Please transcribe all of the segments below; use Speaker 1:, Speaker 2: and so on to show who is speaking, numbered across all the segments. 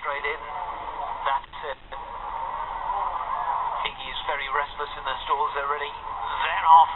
Speaker 1: straight in. That's it. Iggy is very restless in the stalls. They're ready. They're off.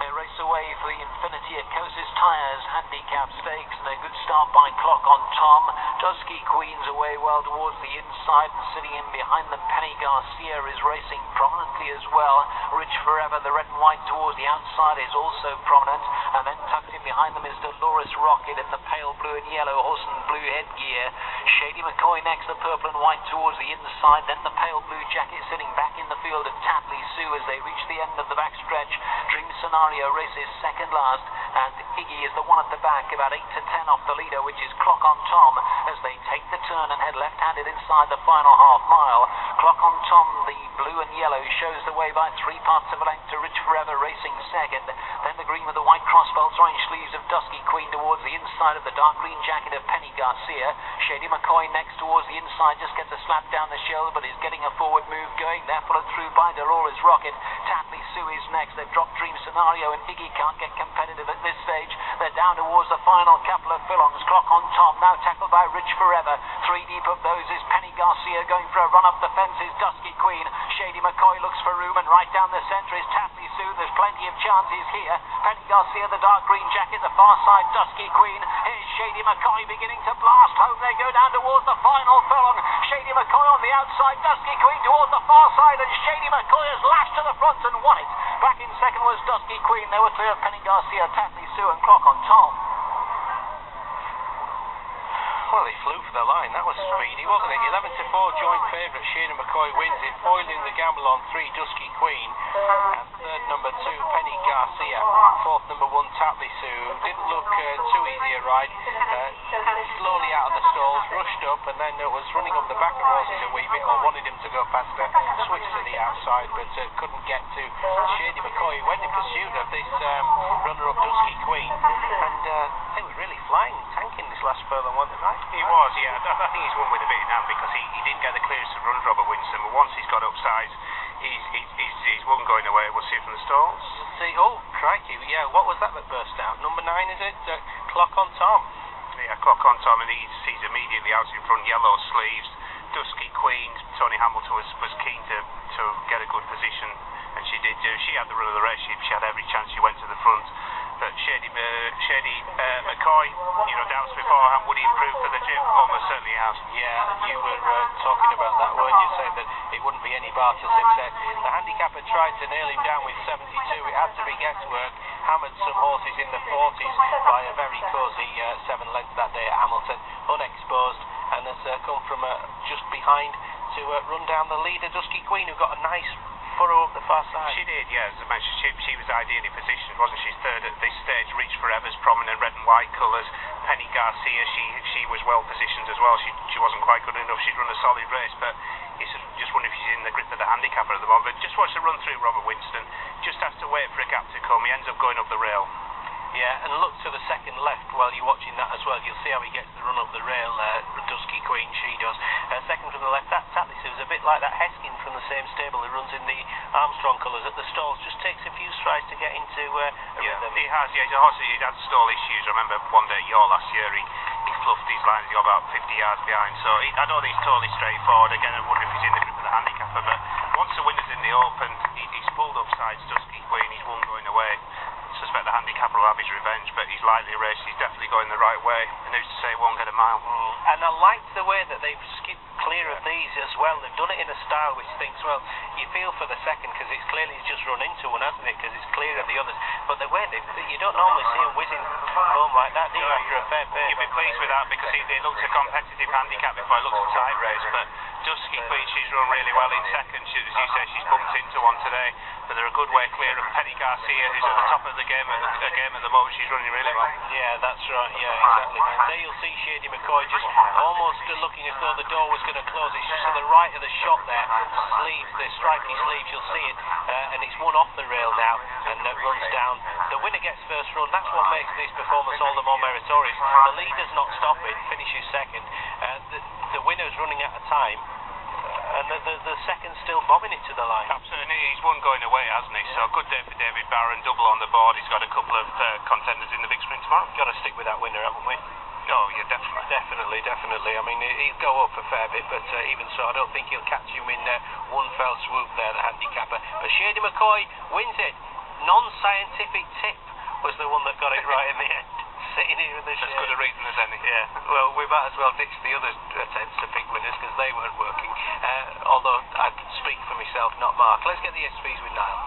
Speaker 1: They race away for the Infinity Ecosis Tyres Handicap Stakes, and a good start by Clock on Tom. Dusky Queen's away well towards the inside, and sitting in behind them, Penny Garcia is racing prominently as well. Rich Forever, the red and white towards the outside, is also prominent, and then tucked in behind them is Dolores Rocket in the pale blue and yellow horse and blue headgear. Shady McCoy next, the purple and white towards the inside, then the pale blue jacket sitting back in the field of Tapley Sue as they reach the end of the backstretch. Dream Scenario races second last, and Iggy is the one at the back, about 8 to 10 off the leader, which is Clock on Tom, as they take the turn and head left-handed inside the final half mile. Clock on Tom, the blue and yellow, shows the way by 3 parts of a length to Rich Forever racing second, then the green with the white crossbelts, orange sleeves of Dusky Queen towards the inside of the dark green jacket of Penny Garcia. Shady McCoy next towards the inside, just gets a slap down the shoulder, but is getting a forward move going there, followed through by Dolores Rocket. Tapley Sue is next. They've dropped Dream Scenario, and Iggy can't get competitive at this stage. They're down towards the final couple of furlongs. Clock on Tom, now tackled by Rich Forever. 3 deep of those is Penny Garcia, going for a run up the fence is Dusky Queen. Shady McCoy looks for room, and right down the centre is Tapley Sue. There's plenty of chances here. Penny Garcia, the dark green jacket, the far side Dusky Queen. Here's Shady McCoy beginning to blast home. They go down towards the final furlong. Shady McCoy on the outside, Dusky Queen towards the far side, and Shady McCoy has lashed to the front and won it. Back in second was Dusky Queen. They were clear of Penny Garcia, Tapley Sue and Clock on Tom.
Speaker 2: Well, he flew for the line. That was speedy, wasn't it? 11 to 4 joint favourite. Shady McCoy wins it, foiling the gamble on 3 Dusky Queen, and third number 2 Penny Garcia, fourth number 1 Tapley Sue. Didn't look too easy a ride. Slowly out of the stalls, rushed up, and then was running up the back of horses a wee bit, or wanted him to go faster. Switched to the outside, but couldn't get to Shady McCoy. Went in pursuit of this runner-up Dusky Queen, and they were really flying, tanking this last furlong, weren't they, right?
Speaker 3: He was, yeah. I think he's won with a bit in hand because he didn't get the clearance to run Robert Winston, but once he's got upside, he's won going away. We'll see from the stalls.
Speaker 2: See, oh, crikey, yeah, what was that burst out? Number 9, is it? Clock on Tom.
Speaker 3: Yeah, Clock on Tom, and he's immediately out in front, yellow sleeves. Dusky Queen, Tony Hamilton was keen to get a good position, and she did do. She had the run of the race. She had every chance. She went to the front. But Shady McCoy, doubts beforehand, would he improve for the gym? Almost certainly has.
Speaker 2: Yeah, you were talking about that, weren't you, saying that it wouldn't be any bar to success. The handicapper tried to nail him down with 72. It had to be guesswork. Hammered some horses in the 40s by a very cosy 7 lengths that day at Hamilton, unexposed, and has come from just behind to run down the leader, Dusky Queen, who got a nice furrow up the far side.
Speaker 3: She did, yeah. As I mentioned, she was ideally positioned, wasn't she? Third at this stage. Rich Forever's prominent red and white colours. Penny Garcia, she was well positioned as well. She wasn't quite good enough. She'd run a solid race, but you just wonder if she's in the grip of the handicapper at the moment. But just watch the run through Robert Winston. Just has to wait for a gap to come. He ends up going up the rail.
Speaker 2: Yeah, and look to the second left while you're watching that as well. You'll see how he gets the run up the rail, Dusky Queen, she does. Second from the left, that Tapley Sue is a bit like that Heskin from the same stable who runs in the Armstrong colours at the stalls. Just takes a few strides to get into rhythm.
Speaker 3: He has, yeah. He's a horse, he'd had stall issues. I remember one day at York last year, he fluffed his lines. He got about 50 yards behind. So I don't think he's totally straightforward. Again, I wonder if he's in the grip of the handicapper. But once the winner's in the open, he's pulled up sides Dusky Queen. He's won going away. I suspect the handicapper will have his revenge, but he's lightly raced. He's definitely going the right way, and who's to say he won't get a mile.
Speaker 2: And I like the way that they've skipped clear of these as well. They've done it in a style which thinks, well, you feel for the second because it's clearly just run into one, hasn't it, because it's clear of the others. But the way you don't normally see them whizzing home like that, do you, after a fair pace?
Speaker 3: You'd be pleased with that because it looks a competitive handicap before it looks a tight race, but Dusky Queen, she's run really well in second. As you say, she's bumped into one today, but they're a good way clear of Penny Garcia, who's at the top of the game at the moment. She's running really well.
Speaker 2: Yeah, that's right. Yeah, exactly. There you'll see Shady McCoy just almost looking as though the door was going to close. It's just to the right of the shot there. Sleeves, the stripy sleeves, you'll see it, and it's one off the rail now and runs down. The winner gets first run. That's what makes this performance all the more meritorious. The leader's not stopping, finishes second. The winner's running at a time. And the second's still bombing it to the line.
Speaker 3: Absolutely, he's won going away, hasn't he? So good day for David Barron, double on the board. He's got a couple of contenders in the big sprint tomorrow.
Speaker 2: Got to stick with that winner, haven't we?
Speaker 3: Oh, yeah, definitely.
Speaker 2: Definitely. I mean, he'll go up a fair bit, but even so, I don't think he'll catch him in one fell swoop there, the handicapper. But Shady McCoy wins it. Non-scientific tip was the one that got it right in the end. Sitting here in the
Speaker 3: As
Speaker 2: shade.
Speaker 3: good a reason as any.
Speaker 2: Yeah, well, we might as well ditch the other attempts to pick winners because they weren't working. Although I speak for myself, not Mark. Let's get the SPs with Niall.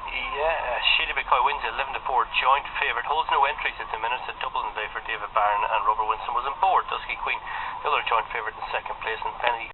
Speaker 2: Yeah, Shady McCoy wins 11-4, joint favourite. Holds no entries at the minute. A double in day for David Barron, and Robert Winston was on board. Dusky Queen, the other joint favourite in second place, and Penny